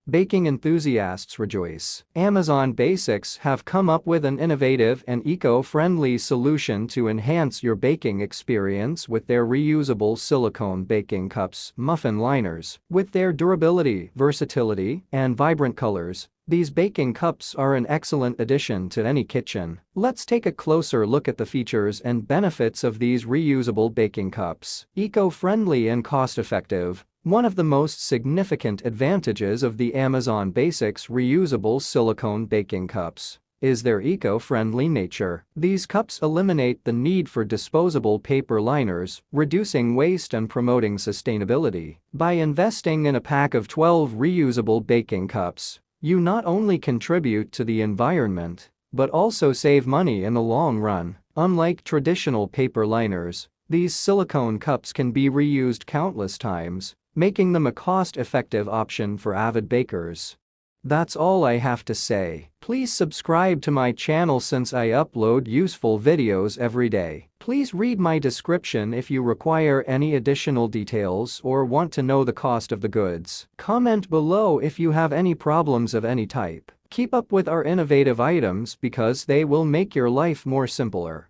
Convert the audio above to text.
Baking enthusiasts rejoice. Amazon Basics have come up with an innovative and eco-friendly solution to enhance your baking experience with their reusable silicone baking cups muffin liners. With their durability, versatility, and vibrant colors, these baking cups are an excellent addition to any kitchen. Let's take a closer look at the features and benefits of these reusable baking cups. Eco-friendly and cost-effective. One of the most significant advantages of the Amazon Basics reusable silicone baking cups is their eco-friendly nature. These cups eliminate the need for disposable paper liners, reducing waste and promoting sustainability. By investing in a pack of 12 reusable baking cups, you not only contribute to the environment, but also save money in the long run. Unlike traditional paper liners, these silicone cups can be reused countless times, making them a cost-effective option for avid bakers. That's all I have to say. Please subscribe to my channel since I upload useful videos every day. Please read my description if you require any additional details or want to know the cost of the goods. Comment below if you have any problems of any type. Keep up with our innovative items because they will make your life more simpler.